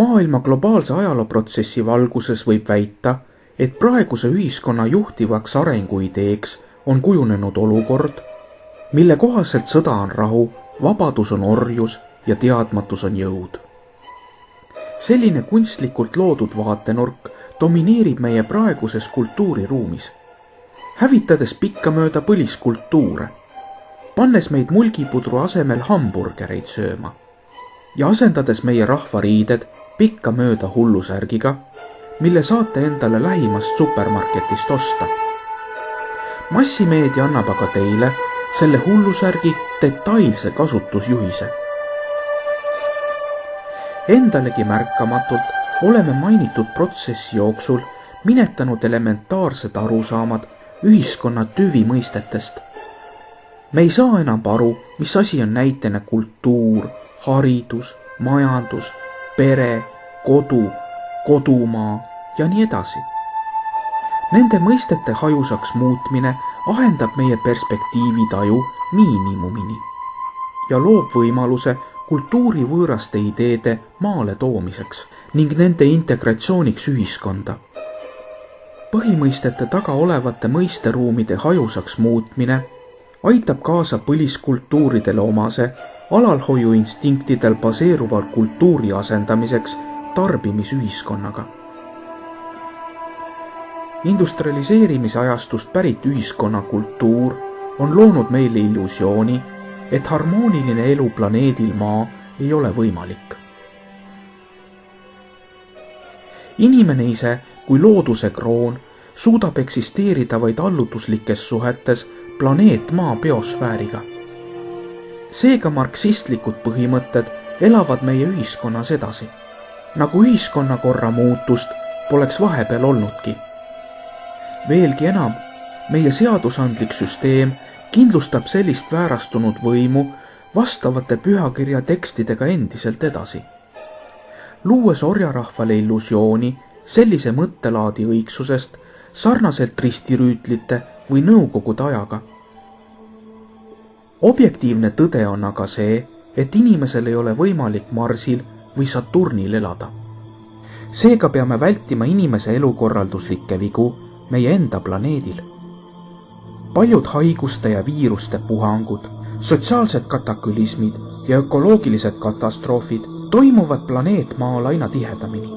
Maailma globaalse ajalooprotsessi valguses võib väita, et praeguse ühiskonna juhtivaks arenguideeks on kujunenud olukord, mille kohaselt sõda on rahu, vabadus on orjus ja teadmatus on jõud. Selline kunstlikult loodud vaatenurk domineerib meie praeguses kultuuriruumis, hävitades pikkamööda põliskultuure, pannes meid mulgipudru asemel hamburgereid sööma ja asendades meie rahvariided pikkamööda hullusärgiga, mille saate endale lähimast supermarketist osta. Massimeedia annab aga teile selle hullusärgi detailse kasutusjuhise. Endalegi märkamatult oleme mainitud protsessi jooksul minetanud elementaarsed arusaamad ühiskonna tüvimõistetest. Me ei saa enam aru, mis asi on näitena kultuur, haridus, majandus, pere, kodu, kodumaa ja nii edasi. Nende mõistete hajusaks muutmine ahendab meie perspektiivitaju miinimumini ja loob võimaluse kultuuri võõraste ideede maale toomiseks ning nende integratsiooniks ühiskonda. Põhimõistete taga olevate mõisteruumide hajusaks muutmine aitab kaasa põliskultuuridele omase alalhoiuinstinktidel baseeruval kultuuri asendamiseks tarbimisühiskonnaga. Industrialiseerimise ajastust pärit ühiskonna kultuur on loonud meile illusiooni, et harmooniline elu planeedil Maa ei ole võimalik. Inimene ise kui looduse kroon suudab eksisteerida vaid allutuslikes suhetes planeet Maa biosfääriga. Seega marksistlikud põhimõtted elavad meie ühiskonnas edasi, nagu ühiskonnakorra muutust poleks vahepeal olnudki. Veelgi enam, meie seadusandlik süsteem kindlustab sellist väärastunud võimu vastavate pühakirja tekstidega endiselt edasi, luues orjarahvale illusiooni sellise mõttelaadi õigsusest sarnaselt ristirüütlite või nõukogude ajaga. Objektiivne tõde on aga see, et inimesel ei ole võimalik Marsil või Saturnil elada. Seega peame vältima inimese elukorralduslikke vigu meie enda planeedil. Paljud haiguste ja viiruste puhangud, sotsiaalsed katakülismid ja ökoloogilised katastroofid toimuvad planeet Maal aina tihedamini.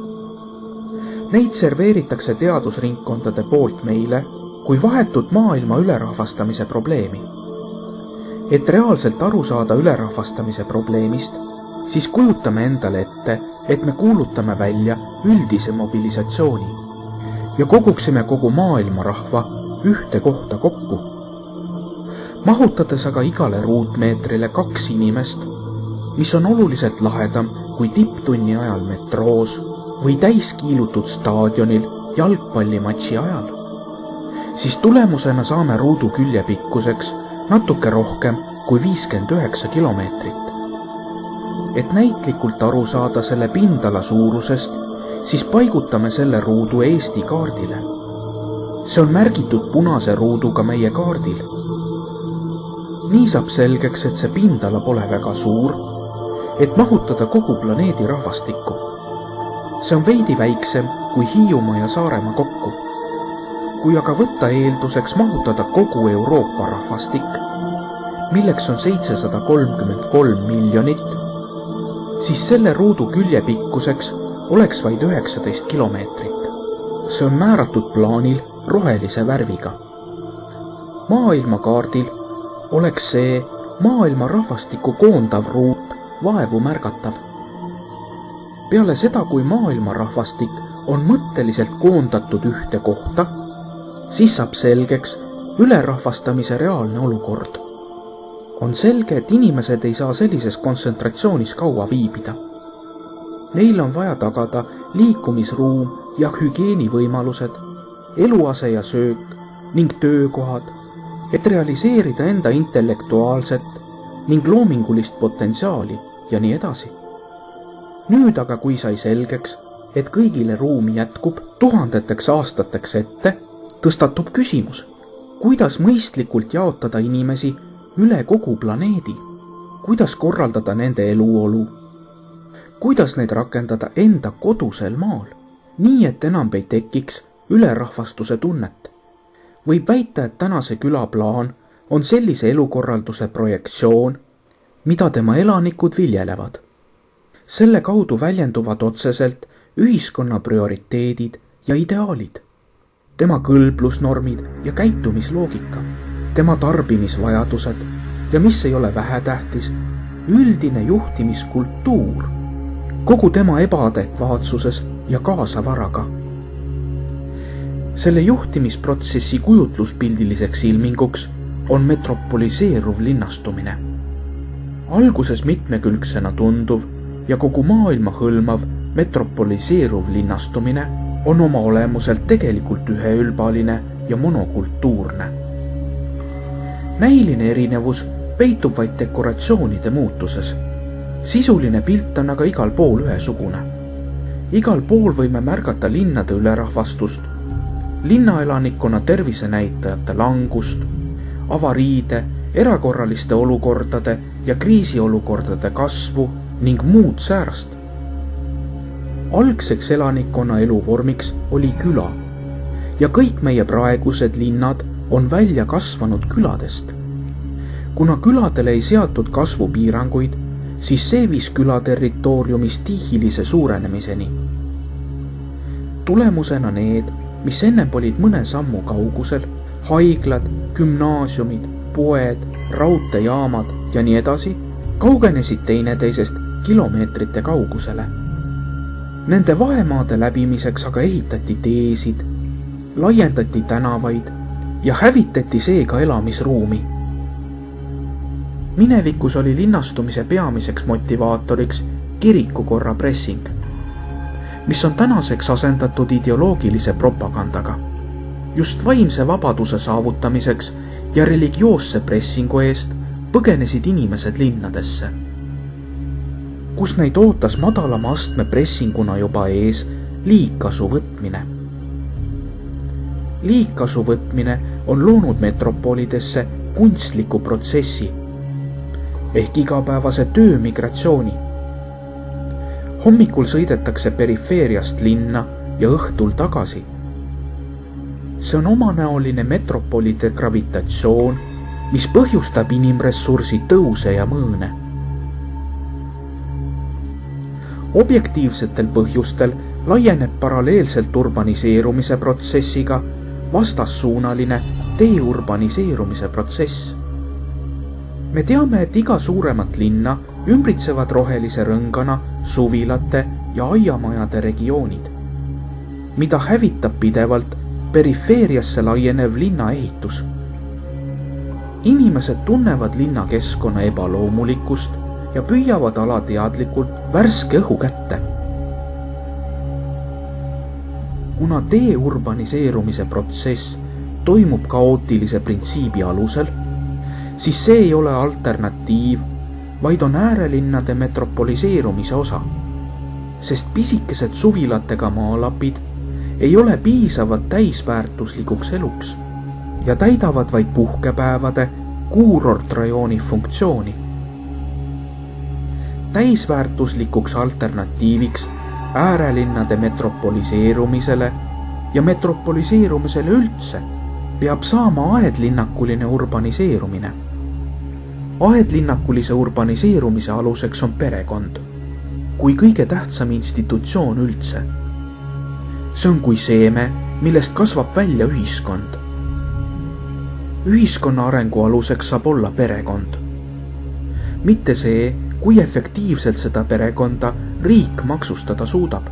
Neid serveeritakse teadusringkondade poolt meile kui vahetut maailma ülerahvastamise probleemi. Et reaalselt aru saada ülerahvastamise probleemist, siis kujutame endale ette, et me kuulutame välja üldise mobilisatsiooni ja koguksime kogu maailma rahva ühte kohta kokku. Mahutades aga igale ruutmeetrile 2 inimest, mis on oluliselt lahedam kui tipptunni ajal metroos või täiskiilutud staadionil jalgpallimatši ajal, siis tulemusena saame ruudu külje pikkuseks natuke rohkem kui 59 kilomeetrit. Et näitlikult aru saada selle pindala suurusest, siis paigutame selle ruudu Eesti kaardile. See on märgitud punase ruuduga meie kaardil. Nii saab selgeks, et see pindala pole väga suur, et mahutada kogu planeedi rahvastikku. See on veidi väiksem kui Hiiumaa ja Saaremaa kokku. Kui aga võtta eelduseks mahutada kogu Euroopa rahvastik, milleks on 733 miljonit, siis selle ruudu külje pikkuseks oleks vaid 19 kilomeetrit. See on määratud plaanil rohelise värviga. Maailmakaardil oleks see maailma rahvastiku koondav ruut vaevu märgatav. Peale seda, kui maailma rahvastik on mõtteliselt koondatud ühte kohta, siis saab selgeks ülerahvastamise reaalne olukord. On selge, et inimesed ei saa sellises kontsentratsioonis kaua viibida. Neil on vaja tagada liikumisruum ja hügieenivõimalused, eluase ja söök ning töökohad, et realiseerida enda intellektuaalset ning loomingulist potentsiaali ja nii edasi. Nüüd aga, kui sai selgeks, et kõigile ruumi jätkub tuhandeteks aastateks ette, tõstatub küsimus, kuidas mõistlikult jaotada inimesi üle kogu planeedi, kuidas korraldada nende eluolu, kuidas neid rakendada enda kodusel maal, nii et enam ei tekiks ülerahvastuse tunnet. Võib väita, et tänase küla plaan on sellise elukorralduse projektsioon, mida tema elanikud viljelevad. Selle kaudu väljenduvad otseselt ühiskonna prioriteedid ja ideaalid, tema kõlblusnormid ja käitumisloogika, tema tarbimisvajadused ja mis ei ole vähetähtis, üldine juhtimiskultuur, kogu tema ebaadekvaatsuses ja kaasavaraga. Selle juhtimisprotsessi kujutluspildiliseks ilminguks on metropoliseeruv linnastumine. Alguses mitmekülgsena tunduv ja kogu maailma hõlmav metropoliseeruv linnastumine on oma olemuselt tegelikult üheülbaline ja monokultuurne. Näiline erinevus peitub vaid dekoratsioonide muutuses. Sisuline pilt on aga igal pool ühesugune. Igal pool võime märgata linnade ülerahvastust, linnaelanikkonna tervisenäitajate langust, avariide, erakorraliste olukordade ja kriisiolukordade kasvu ning muud säärast. Algseks elanikkonna eluvormiks oli küla ja kõik meie praegused linnad on välja kasvanud küladest. Kuna küladele ei seatud kasvupiiranguid, siis see viis küla territooriumi stiihilise suurenemiseni. Tulemusena need, mis ennem olid mõne sammu kaugusel, haiglad, gümnaasiumid, poed, raudteejaamad ja nii edasi, kaugenesid teineteisest kilomeetrite kaugusele. Nende vahemaade läbimiseks aga ehitati teesid, laiendati tänavaid ja hävitati seega elamisruumi. Minevikus oli linnastumise peamiseks motivaatoriks kirikukorra pressing, mis on tänaseks asendatud ideoloogilise propagandaga. Just vaimse vabaduse saavutamiseks ja religioosse pressingu eest põgenesid inimesed linnadesse, kus neid ootas madalama astme pressinguna juba ees liigkasu võtmine. Liigkasu võtmine on loonud metropolidesse kunstliku protsessi ehk igapäevase töömigratsiooni. Hommikul sõidetakse perifeeriast linna ja õhtul tagasi. See on omanäoline metropolide gravitatsioon, mis põhjustab inimressursi tõuse ja mõõne. Objektiivsetel põhjustel laieneb paralleelselt urbaniseerumise protsessiga vastassuunaline deurbaniseerumise protsess. Me teame, et iga suuremat linna ümbritsevad rohelise rõngana suvilate ja aiamajade regioonid, mida hävitab pidevalt perifeeriasse laienev linnaehitus. Inimesed tunnevad linnakeskkonna ebaloomulikkust ja püüavad alateadlikult värske õhu kätte. Kuna deurbaniseerumise protsess toimub kaootilise printsiibi alusel, siis see ei ole alternatiiv, vaid on äärelinnade metropoliseerumise osa, sest pisikesed suvilatega maalapid ei ole piisavad täisväärtuslikuks eluks ja täidavad vaid puhkepäevade kuurortrajooni funktsiooni. Täisväärtuslikuks alternatiiviks äärelinnade metropoliseerumisele ja metropoliseerumisele üldse peab saama aedlinnakuline urbaniseerumine. Aedlinnakulise urbaniseerumise aluseks on perekond, kui kõige tähtsam institutsioon üldse. See on kui seeme, millest kasvab välja ühiskond. Ühiskonna arengu aluseks saab olla perekond. Mitte see, kui efektiivselt seda perekonda riik maksustada suudab.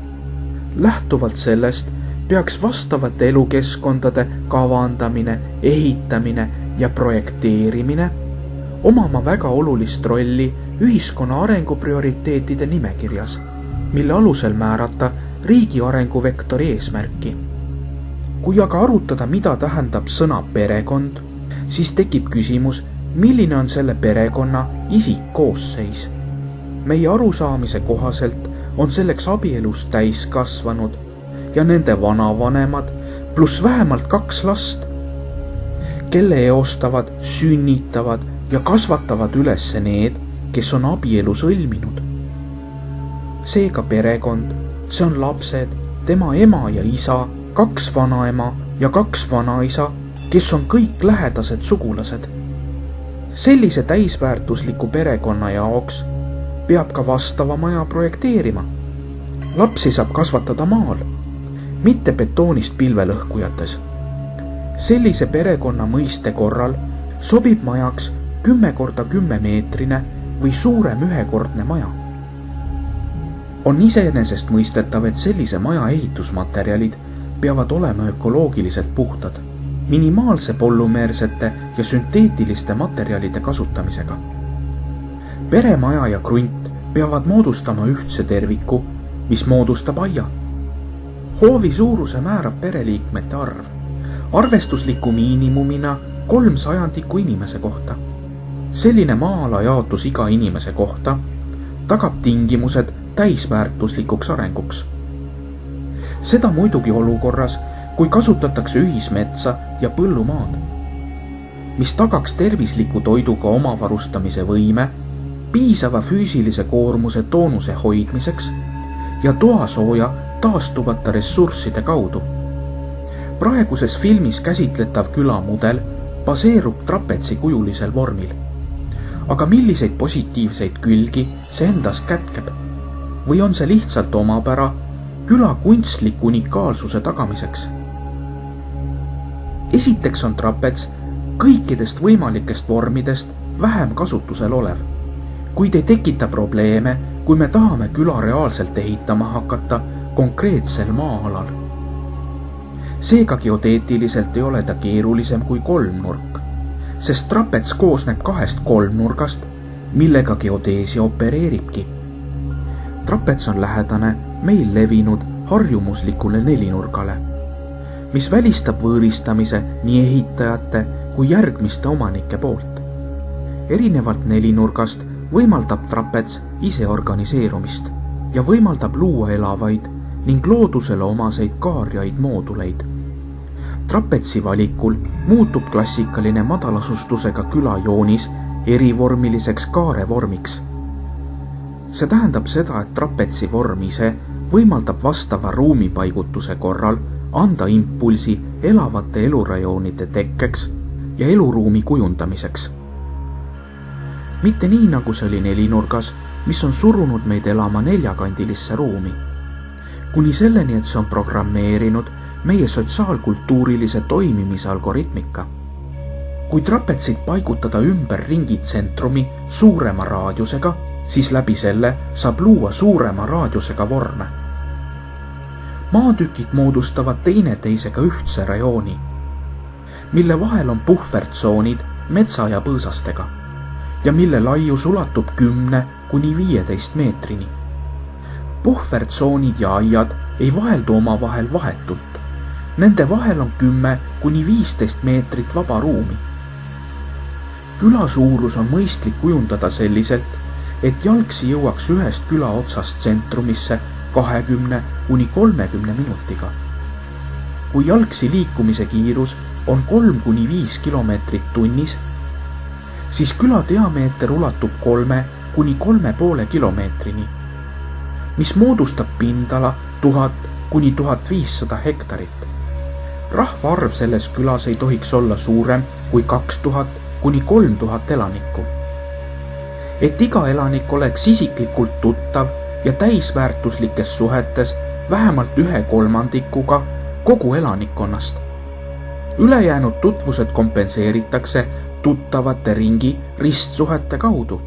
Lähtuvalt sellest peaks vastavate elukeskkondade kavandamine, ehitamine ja projekteerimine omama väga olulist rolli ühiskonna arengu prioriteetide nimekirjas, mille alusel määrata riigi arenguvektori eesmärki. Kui aga arutada, mida tähendab sõna perekond, siis tekib küsimus, milline on selle perekonna isikkoosseis. Meie arusaamise kohaselt on selleks abielus täiskasvanud ja nende vanavanemad pluss vähemalt 2 last, kelle eostavad, sünnitavad ja kasvatavad üles need, kes on abielu sõlminud. Seega perekond, see on lapsed, tema ema ja isa, 2 vanaema ja 2 vanaisa, kes on kõik lähedased sugulased. Sellise täisväärtusliku perekonna jaoks peab ka vastava maja projekteerima. Lapsi saab kasvatada maal, mitte betoonist pilvelõhkujates. Sellise perekonna mõiste korral sobib majaks 10x10 meetrine või suurem ühekordne maja. On iseenesest mõistetav, et sellise maja ehitusmaterjalid peavad olema ökoloogiliselt puhtad, minimaalse polümeersete ja sünteetiliste materjalide kasutamisega. Peremaja ja krunt peavad moodustama ühtse terviku, mis moodustab aia. Hoovi suuruse määrab pereliikmete arv, arvestusliku miinimumina 300 inimese kohta. Selline maa-ala jaotus iga inimese kohta tagab tingimused täisväärtuslikuks arenguks. Seda muidugi olukorras, kui kasutatakse ühismetsa ja põllumaad, mis tagaks tervisliku toiduga omavarustamise võime, piisava füüsilise koormuse toonuse hoidmiseks ja toasooja taastuvate ressursside kaudu. Praeguses filmis käsitletav külamudel baseerub trapetsikujulisel vormil. Aga milliseid positiivseid külgi see endas kätkeb? Või on see lihtsalt omapära küla kunstliku unikaalsuse tagamiseks? Esiteks on trapets kõikidest võimalikest vormidest vähem kasutusel olev, kuid ei tekita probleeme, kui me tahame küla reaalselt ehitama hakata konkreetsel maa-alal. Seega geodeetiliselt ei ole ta keerulisem kui kolmnurk, sest trapets koosneb 2 kolmnurgast, millega geodeesia opereeribki. Trapets on lähedane meil levinud harjumuslikule nelinurgale, mis välistab võõristamise nii ehitajate kui järgmiste omanike poolt. Erinevalt nelinurgast võimaldab trapets ise organiseerumist ja võimaldab luua elavaid ning loodusele omaseid kaarjaid mooduleid. Trapetsi valikul muutub klassikaline madalasustusega külajoonis erivormiliseks kaarevormiks. See tähendab seda, et trapetsi vorm ise võimaldab vastava ruumipaigutuse korral anda impulsi elavate elurajoonide tekkeks ja eluruumi kujundamiseks. Mitte nii, nagu see oli nelinurgas, mis on surunud meid elama neljakandilisse ruumi, kuni selleni, et see on programmeerinud meie sotsiaalkultuurilise toimimise algoritmika. Kui trapetsid paigutada ümber ringi tsentrumi suurema raadiusega, siis läbi selle saab luua suurema raadiusega vorme. Maatükid moodustavad teineteisega ühtse rajooni, mille vahel on puhvertsoonid metsa ja põõsastega ja mille laius ulatub 10–15 meetrini. Puhvertsoonid ja aiad ei vaheldu omavahel vahetult. Nende vahel on 10–15 meetrit vaba ruumi. Küla suurus on mõistlik kujundada selliselt, et jalgsi jõuaks ühest küla otsast tsentrumisse 20–30 minutiga. Kui jalgsi liikumise kiirus on 3–5 kilomeetrit tunnis, siis küla diameeter ulatub 3–3,5 kilomeetrini, mis moodustab pindala 1000–1500 hektarit. Rahvaarv selles külas ei tohiks olla suurem kui 2000–3000 elanikku. Et iga elanik oleks isiklikult tuttav ja täisväärtuslikes suhetes vähemalt 1/3 kogu elanikkonnast. Ülejäänud tutvused kompenseeritakse tuttavate ringi ristsuhete kaudu,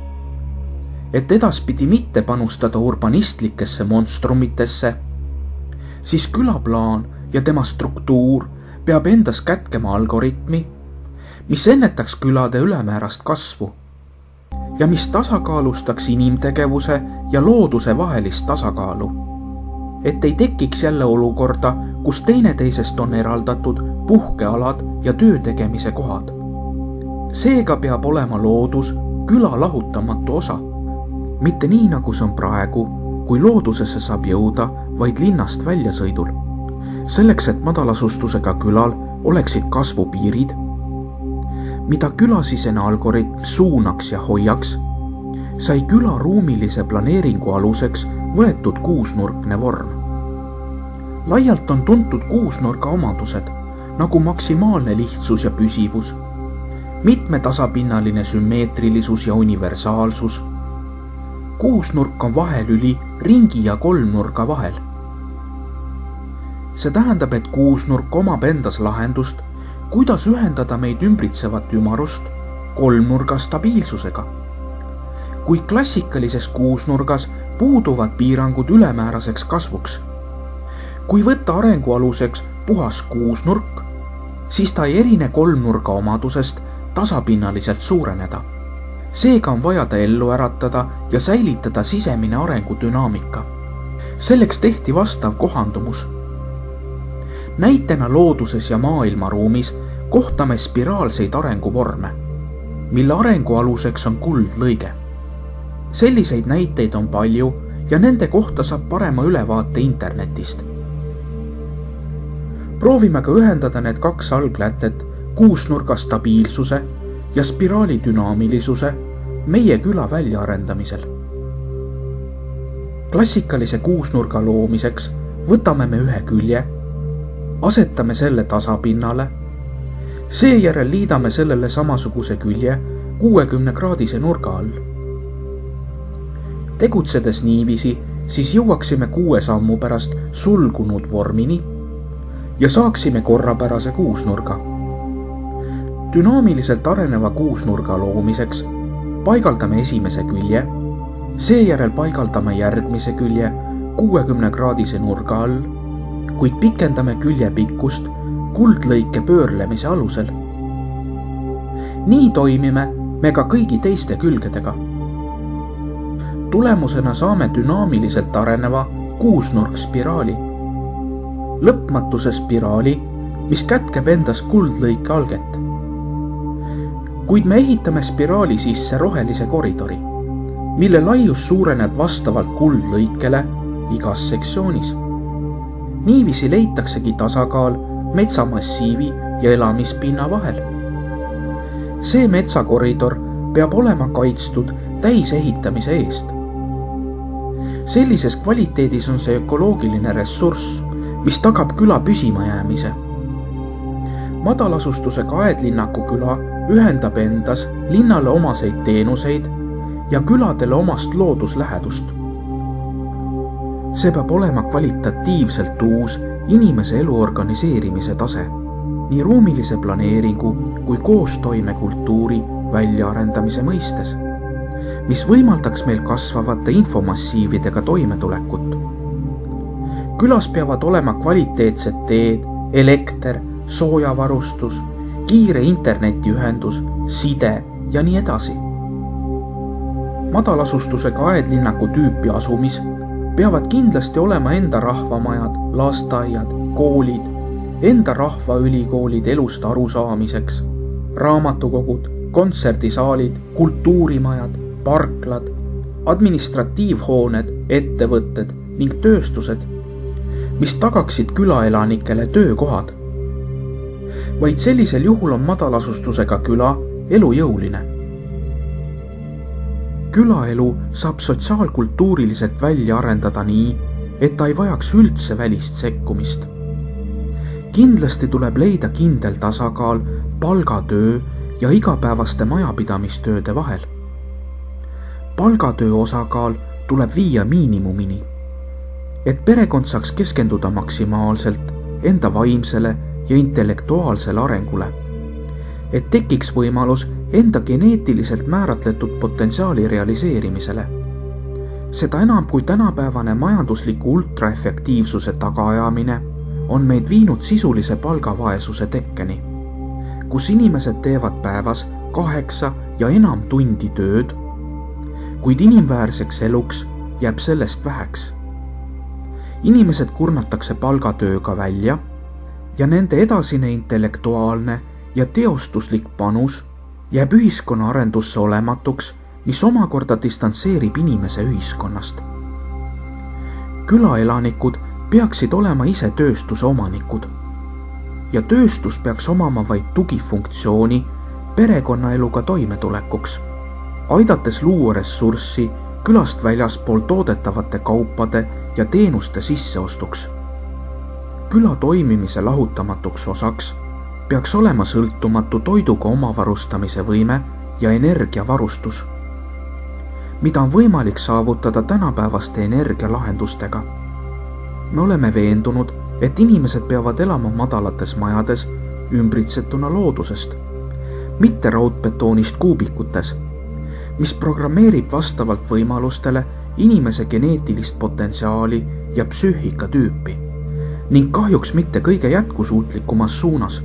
et edaspidi mitte panustada urbanistlikesse monstrumitesse, siis külaplaan ja tema struktuur peab endas kätkema algoritmi, mis ennetaks külade ülemäärast kasvu ja mis tasakaalustaks inimtegevuse ja looduse vahelist tasakaalu, et ei tekiks jälle olukorda, kus teineteisest on eraldatud puhkealad ja töötegemise kohad. Seega peab olema loodus küla lahutamatu osa, mitte nii, nagu see on praegu, kui loodusesse saab jõuda vaid linnast väljasõidul. Selleks, et madalasustusega külal oleksid kasvupiirid, mida külasisene algoritm suunaks ja hoiaks, sai küla ruumilise planeeringu aluseks võetud kuusnurkne vorm. Laialt on tuntud kuusnurga omadused, nagu maksimaalne lihtsus ja püsivus, mitmetasapinnaline sümmeetrilisus ja universaalsus. Kuusnurk on vahelüli ringi ja kolmnurga vahel. See tähendab, et kuusnurk omab endas lahendust, kuidas ühendada meid ümbritsevat ümarust kolmnurga stabiilsusega. Kui klassikalises kuusnurgas puuduvad piirangud ülemääraseks kasvuks. Kui võtta arengu aluseks puhas kuusnurk, siis ta ei erine kolmnurga omadusest tasapinnaliselt suureneda. Seega on vaja ta ellu äratada ja säilitada sisemine arengudünaamika. Selleks tehti vastav kohandumus. Näitena looduses ja maailmaruumis kohtame spiraalseid arenguvorme, mille arengu aluseks on kuldlõige. Selliseid näiteid on palju ja nende kohta saab parema ülevaate internetist. Proovime ka ühendada need kaks alglätet kuusnurga stabiilsuse ja spiraali dünaamilisuse meie küla väljaarendamisel. Klassikalise kuusnurga loomiseks võtame me ühe külje, asetame selle tasapinnale, seejärel liidame sellele samasuguse külje 60-kraadise nurga all. Tegutsedes niiviisi, siis jõuaksime 6 sammu pärast sulgunud vormini ja saaksime korrapärase kuusnurga. Dünaamiliselt areneva kuusnurga loomiseks paigaldame esimese külje, seejärel paigaldame järgmise külje 60-kraadise nurga all, kuid pikendame külje pikkust kuldlõike pöörlemise alusel. Nii toimime me ka kõigi teiste külgedega. Tulemusena saame dünaamiliselt areneva kuusnurkspiraali. Lõpmatuse spiraali, mis kätkeb endas kuldlõike alget. Kuid me ehitame spiraali sisse rohelise koridori, mille laius suureneb vastavalt kuldlõikele igas sektsioonis. Niiviisi leitaksegi tasakaal metsamassiivi ja elamispinna vahel. See metsakoridor peab olema kaitstud täisehitamise eest. Sellises kvaliteedis on see ökoloogiline ressurss, mis tagab küla püsimajäämise. Madalasustuse Aedlinnaku küla ühendab endas linnale omaseid teenuseid ja küladele omast looduslähedust. See peab olema kvalitatiivselt uus inimese elu organiseerimise tase, nii ruumilise planeeringu kui koostoimekultuuri väljaarendamise mõistes, mis võimaldaks meil kasvavate infomassiividega toimetulekut. Külas peavad olema kvaliteetsed teed, elekter, soojavarustus, kiire internetiühendus, side ja nii edasi. Madalasustusega Aedlinnaku tüüpi asumis peavad kindlasti olema enda rahvamajad, lasteaiad, koolid, enda rahvaülikoolid elust arusaamiseks, raamatukogud, kontserdisaalid, kultuurimajad, parklad, administratiivhooned, ettevõtted ning tööstused, mis tagaksid külaelanikele töökohad. Vaid sellisel juhul on madalasustusega küla elujõuline. Külaelu saab sotsiaalkultuuriliselt välja arendada nii, et ta ei vajaks üldse välist sekkumist. Kindlasti tuleb leida kindel tasakaal palgatöö ja igapäevaste majapidamistööde vahel. Palgatöö osakaal tuleb viia miinimumini, et perekond saaks keskenduda maksimaalselt enda vaimsele ja intellektuaalsele arengule, et tekiks võimalus enda geneetiliselt määratletud potentsiaali realiseerimisele. Seda enam kui tänapäevane majandusliku ultraefektiivsuse tagaajamine on meid viinud sisulise palgavaesuse tekkeni, kus inimesed teevad päevas 8 ja enam tundi tööd, kuid inimväärseks eluks jääb sellest väheks. Inimesed kurnatakse palgatööga välja ja nende edasine intellektuaalne ja teostuslik panus jääb ühiskonna arendusse olematuks, mis omakorda distantseerib inimese ühiskonnast. Külaelanikud peaksid olema ise tööstuse omanikud ja tööstus peaks omama vaid tugifunktsiooni perekonnaeluga toimetulekuks, aidates luua ressurssi külast väljaspool toodetavate kaupade ja teenuste sisseostuks. Küla toimimise lahutamatuks osaks peaks olema sõltumatu toiduga omavarustamise võime ja energiavarustus, mida on võimalik saavutada tänapäevaste energialahendustega. Me oleme veendunud, et inimesed peavad elama madalates majades ümbritsetuna loodusest, mitte raudbetoonist kuubikutes, mis programmeerib vastavalt võimalustele inimese geneetilist potentsiaali ja psüühikatüüpi ning kahjuks mitte kõige jätkusuutlikumas suunas.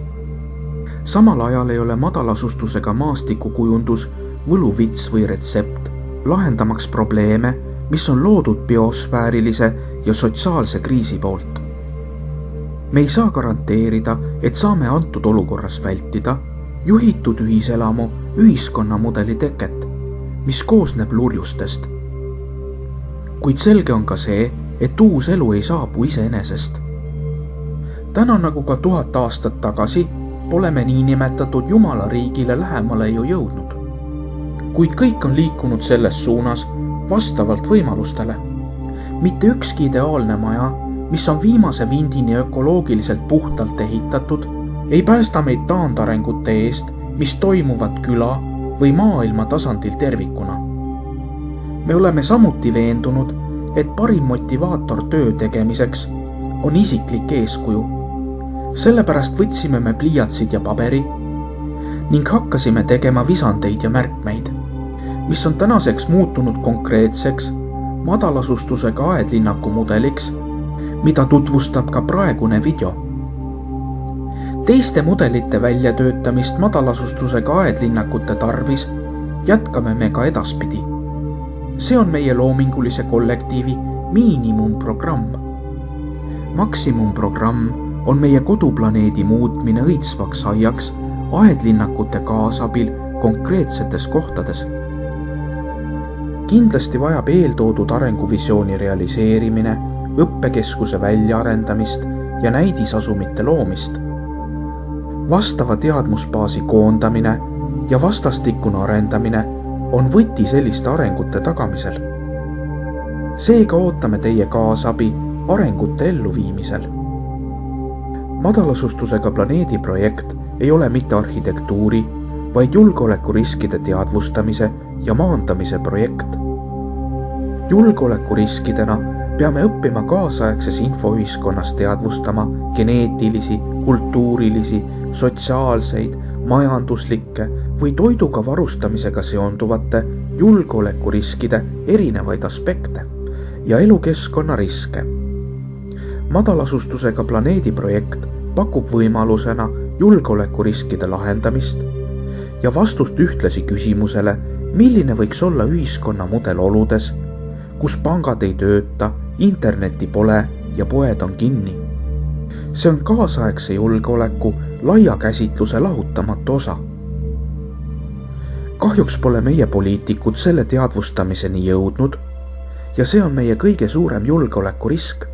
Samal ajal ei ole madalasustusega maastikukujundus võluvits või retsept, lahendamaks probleeme, mis on loodud biosfäärilise ja sotsiaalse kriisi poolt. Me ei saa garanteerida, et saame antud olukorras vältida juhitud ühiselamu ühiskonnamudeli teket, mis koosneb lurjustest. Kuid selge on ka see, et uus elu ei saabu iseenesest. Täna nagu ka 1000 aastat tagasi pole me niinimetatud Jumala riigile lähemale ju jõudnud. Kuid kõik on liikunud selles suunas vastavalt võimalustele. Mitte ükski ideaalne maja, mis on viimase vindini ökoloogiliselt puhtalt ehitatud, ei päästa meid taandarengute eest, mis toimuvad küla või maailma tasandil tervikuna. Me oleme samuti veendunud, et parim motivaator töö tegemiseks on isiklik eeskuju. Sellepärast võtsime me pliiatsid ja paberi ning hakkasime tegema visandeid ja märkmeid, mis on tänaseks muutunud konkreetseks madalasustusega aedlinnaku mudeliks, mida tutvustab ka praegune video. Teiste mudelite väljatöötamist madalasustusega aedlinnakute tarvis jätkame me ka edaspidi. See on meie loomingulise kollektiivi miinimumprogramm. Maksimumprogramm on meie koduplaneedi muutmine õitsvaks aiaks aedlinnakute kaasabil konkreetsetes kohtades. Kindlasti vajab eeltoodud arenguvisiooni realiseerimine, õppekeskuse väljaarendamist ja näidisasumite loomist. Vastava teadmusbaasi koondamine ja vastastikune arendamine on võti selliste arengute tagamisel. Seega ootame teie kaasabi arengute elluviimisel. Madalasustusega planeedi projekt ei ole mitte arhitektuuri, vaid julgeolekuriskide teadvustamise ja maandamise projekt. Julgeolekuriskidena peame õppima kaasaegses infoühiskonnas teadvustama geneetilisi, kultuurilisi, sotsiaalseid, majanduslikke või toiduga varustamisega seonduvate julgeolekuriskide erinevaid aspekte ja elukeskkonna riske. Madalasustusega planeedi projekt pakub võimalusena julgeolekuriskide lahendamist ja vastust ühtlasi küsimusele, milline võiks olla ühiskonna mudel oludes, kus pangad ei tööta, interneti pole ja poed on kinni. See on kaasaegse julgeoleku laia käsitluse lahutamatu osa. Kahjuks pole meie poliitikud selle teadvustamiseni jõudnud ja see on meie kõige suurem julgeolekurisk.